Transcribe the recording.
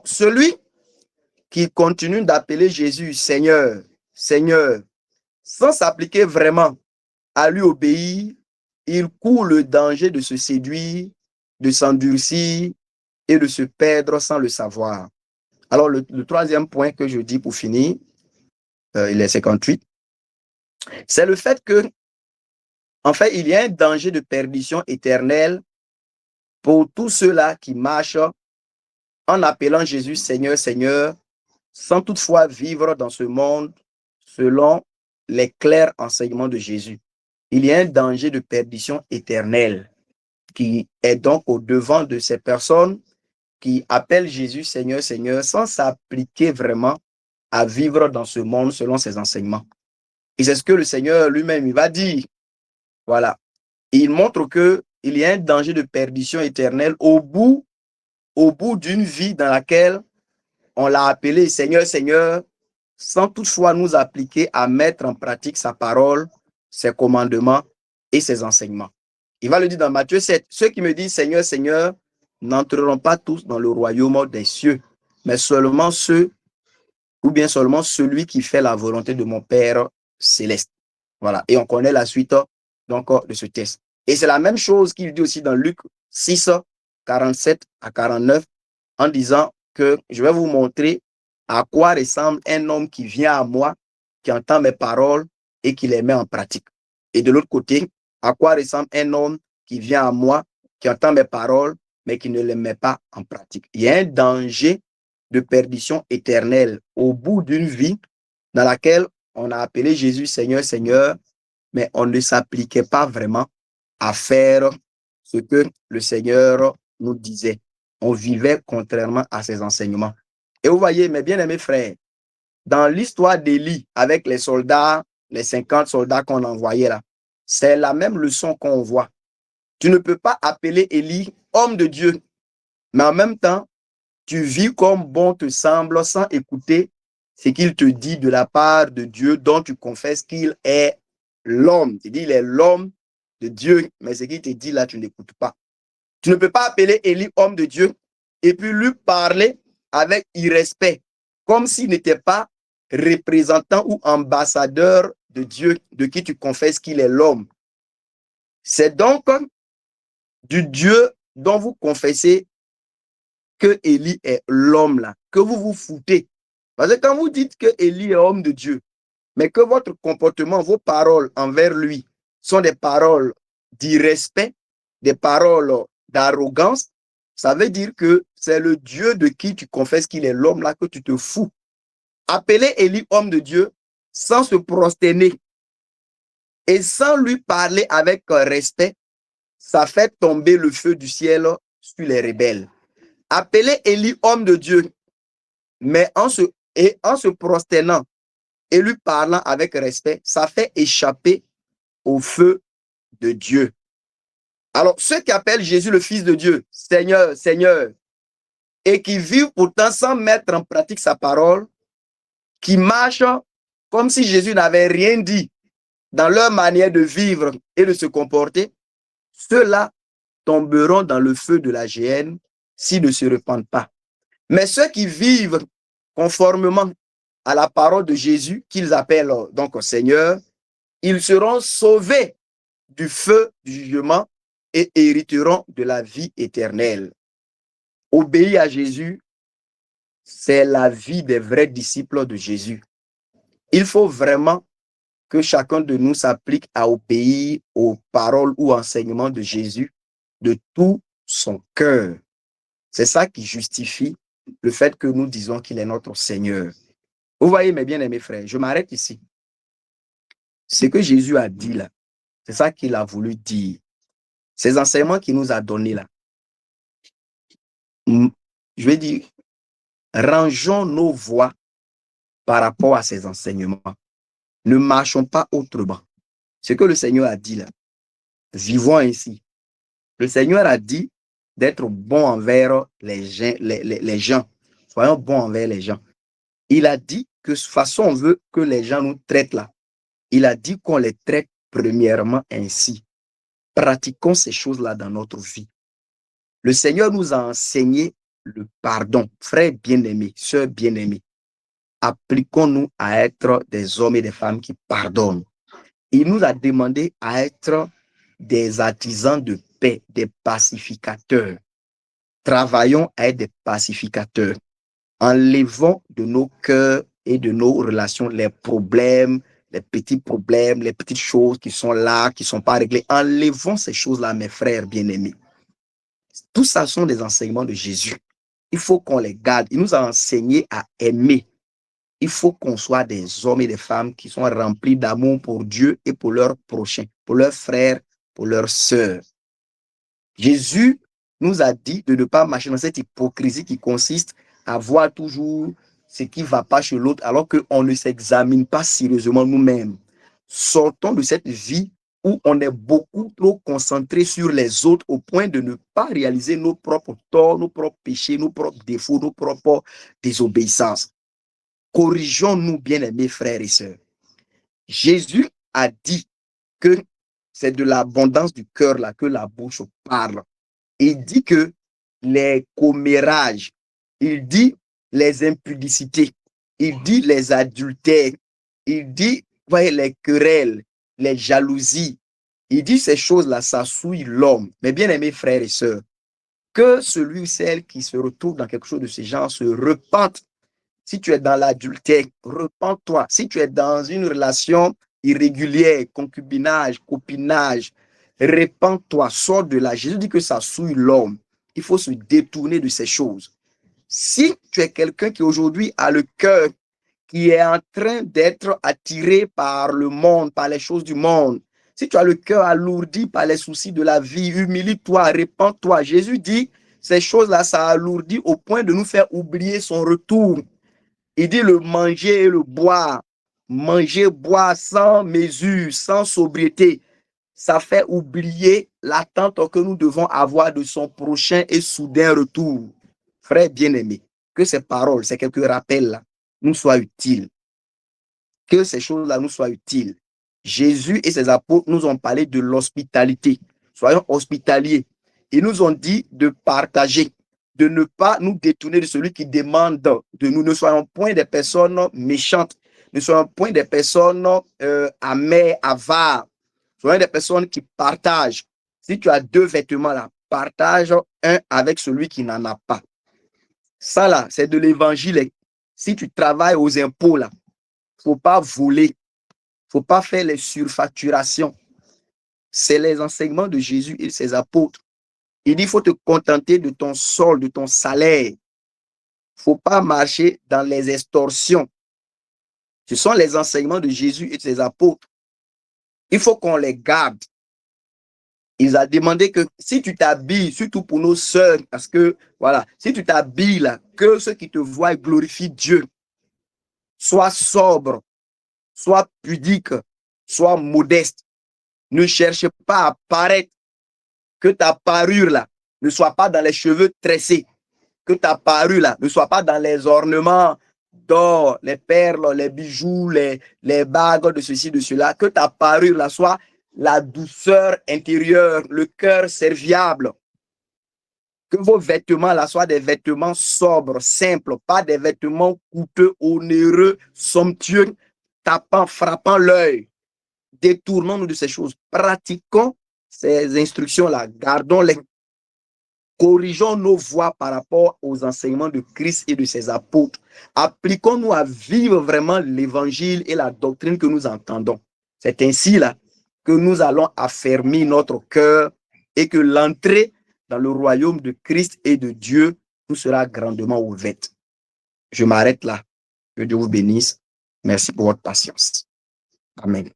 Donc, celui qui continue d'appeler Jésus Seigneur, Seigneur, sans s'appliquer vraiment à lui obéir, il court le danger de se séduire, de s'endurcir et de se perdre sans le savoir. Alors, le troisième point que je dis pour finir, il est 58, c'est le fait que, en fait, il y a un danger de perdition éternelle pour tous ceux-là qui marchent en appelant Jésus Seigneur, Seigneur, sans toutefois vivre dans ce monde selon les clairs enseignements de Jésus. Il y a un danger de perdition éternelle qui est donc au devant de ces personnes qui appellent Jésus Seigneur, Seigneur, sans s'appliquer vraiment à vivre dans ce monde selon ses enseignements. Et c'est ce que le Seigneur lui-même, il va dire. Voilà. Il montre qu'il y a un danger de perdition éternelle au bout d'une vie dans laquelle on l'a appelé Seigneur, Seigneur, sans toutefois nous appliquer à mettre en pratique sa parole, ses commandements et ses enseignements. Il va le dire dans Matthieu 7, ceux qui me disent Seigneur, Seigneur, n'entreront pas tous dans le royaume des cieux, mais seulement ceux, ou bien seulement celui qui fait la volonté de mon Père céleste. Voilà. Et on connaît la suite donc de ce texte. Et c'est la même chose qu'il dit aussi dans Luc 6, 47 à 49, en disant que je vais vous montrer à quoi ressemble un homme qui vient à moi, qui entend mes paroles et qui les met en pratique. Et de l'autre côté, à quoi ressemble un homme qui vient à moi, qui entend mes paroles, mais qui ne les met pas en pratique. Il y a un danger de perdition éternelle au bout d'une vie dans laquelle on a appelé Jésus Seigneur, Seigneur, mais on ne s'appliquait pas vraiment à faire ce que le Seigneur nous disait. On vivait contrairement à ses enseignements. Et vous voyez, mes bien-aimés frères, dans l'histoire d'Élie avec les soldats, les 50 soldats qu'on envoyait là, c'est la même leçon qu'on voit. Tu ne peux pas appeler Élie homme de Dieu, mais en même temps, tu vis comme bon te semble sans écouter ce qu'il te dit de la part de Dieu dont tu confesses qu'il est l'homme. Tu dis, il est l'homme de Dieu, mais ce qu'il te dit là, tu n'écoutes pas. Tu ne peux pas appeler Élie homme de Dieu et puis lui parler avec irrespect, comme s'il n'était pas représentant ou ambassadeur de Dieu, de qui tu confesses qu'il est l'homme. C'est donc du Dieu dont vous confessez que Élie est l'homme là, que vous vous foutez. Parce que quand vous dites que Élie est homme de Dieu, mais que votre comportement, vos paroles envers lui sont des paroles d'irrespect, des paroles d'arrogance, ça veut dire que c'est le Dieu de qui tu confesses qu'il est l'homme là que tu te fous. Appeler Élie homme de Dieu sans se prosterner et sans lui parler avec respect, ça fait tomber le feu du ciel sur les rebelles. Appeler Élie homme de Dieu, mais en se prosternant et lui parlant avec respect, ça fait échapper au feu de Dieu. Alors, ceux qui appellent Jésus le Fils de Dieu, Seigneur, Seigneur, et qui vivent pourtant sans mettre en pratique sa parole, qui marchent comme si Jésus n'avait rien dit dans leur manière de vivre et de se comporter, ceux-là tomberont dans le feu de la géhenne s'ils ne se repentent pas. Mais ceux qui vivent conformément à la parole de Jésus, qu'ils appellent donc Seigneur, ils seront sauvés du feu du jugement et hériteront de la vie éternelle. Obéir à Jésus, c'est la vie des vrais disciples de Jésus. Il faut vraiment que chacun de nous s'applique à obéir aux paroles ou enseignements de Jésus de tout son cœur. C'est ça qui justifie le fait que nous disons qu'il est notre Seigneur. Vous voyez, mes bien-aimés frères, je m'arrête ici. Ce que Jésus a dit là, c'est ça qu'il a voulu dire. Ces enseignements qu'il nous a donnés là, je vais dire, rangeons nos voies par rapport à ces enseignements. Ne marchons pas autrement. Ce que le Seigneur a dit là, vivons ainsi. Le Seigneur a dit d'être bon envers les gens. Soyons bons envers les gens. Il a dit que de toute façon on veut que les gens nous traitent là. Il a dit qu'on les traite premièrement ainsi. Pratiquons ces choses-là dans notre vie. Le Seigneur nous a enseigné le pardon. Frères bien-aimés, sœurs bien-aimées, appliquons-nous à être des hommes et des femmes qui pardonnent. Il nous a demandé à être des artisans de paix, des pacificateurs. Travaillons à être des pacificateurs. Enlevons de nos cœurs et de nos relations les problèmes, les petites choses qui sont là, qui ne sont pas réglées. Enlevons ces choses-là, mes frères bien-aimés. Tout ça sont des enseignements de Jésus. Il faut qu'on les garde. Il nous a enseigné à aimer. Il faut qu'on soit des hommes et des femmes qui sont remplis d'amour pour Dieu et pour leurs prochains, pour leurs frères, pour leurs sœurs. Jésus nous a dit de ne pas marcher dans cette hypocrisie qui consiste à voir toujours ce qui ne va pas chez l'autre alors qu'on ne s'examine pas sérieusement nous-mêmes. Sortons de cette vie où on est beaucoup trop concentré sur les autres au point de ne pas réaliser nos propres torts, nos propres péchés, nos propres défauts, nos propres désobéissances. Corrigeons-nous, bien-aimés frères et sœurs. Jésus a dit que c'est de l'abondance du cœur là que la bouche parle. Il dit que les commérages, il dit les impudicités, il dit les adultères, il dit voyez, les querelles, les jalousies. Il dit ces choses-là, ça souille l'homme. Mais bien aimés frères et sœurs, que celui ou celle qui se retrouve dans quelque chose de ce genre se repente. Si tu es dans l'adultère, repens-toi. Si tu es dans une relation irrégulière, concubinage, copinage, repens-toi, sors de là. Jésus dit que ça souille l'homme. Il faut se détourner de ces choses. Si tu es quelqu'un qui aujourd'hui a le cœur qui est en train d'être attiré par le monde, par les choses du monde, si tu as le cœur alourdi par les soucis de la vie, humilie-toi, repens-toi. Jésus dit, ces choses-là, ça alourdit au point de nous faire oublier son retour. Il dit le manger et le boire. Manger, boire sans mesure, sans sobriété. Ça fait oublier l'attente que nous devons avoir de son prochain et soudain retour. Frères bien-aimés, que ces paroles, ces quelques rappels-là, nous soient utiles. Que ces choses-là nous soient utiles. Jésus et ses apôtres nous ont parlé de l'hospitalité. Soyons hospitaliers. Ils nous ont dit de partager, de ne pas nous détourner de celui qui demande de nous. Ne soyons point des personnes méchantes, ne soyons point des personnes amères, avares. Soyons des personnes qui partagent. Si tu as 2 vêtements là, partage un avec celui qui n'en a pas. Ça là, c'est de l'évangile. Si tu travailles aux impôts là, il ne faut pas voler, il ne faut pas faire les surfacturations. C'est les enseignements de Jésus et de ses apôtres. Il dit qu'il faut te contenter de ton solde, de ton salaire. Il ne faut pas marcher dans les extorsions. Ce sont les enseignements de Jésus et de ses apôtres. Il faut qu'on les garde. Il a demandé que si tu t'habilles, surtout pour nos sœurs, parce que, voilà, si tu t'habilles là, que ceux qui te voient glorifient Dieu. Sois sobre, sois pudique, sois modeste. Ne cherche pas à paraître, que ta parure là ne soit pas dans les cheveux tressés, que ta parure là ne soit pas dans les ornements d'or, les perles, les bijoux, les bagues de ceci, de cela, que ta parure là soit la douceur intérieure, le cœur serviable. Que vos vêtements là soient des vêtements sobres, simples, pas des vêtements coûteux, onéreux, somptueux, tapant, frappant l'œil. Détournons-nous de ces choses. Pratiquons ces instructions-là. Gardons-les. Corrigeons nos voies par rapport aux enseignements de Christ et de ses apôtres. Appliquons-nous à vivre vraiment l'évangile et la doctrine que nous entendons. C'est ainsi là que nous allons affermir notre cœur et que l'entrée dans le royaume de Christ et de Dieu nous sera grandement ouverte. Je m'arrête là. Que Dieu vous bénisse. Merci pour votre patience. Amen.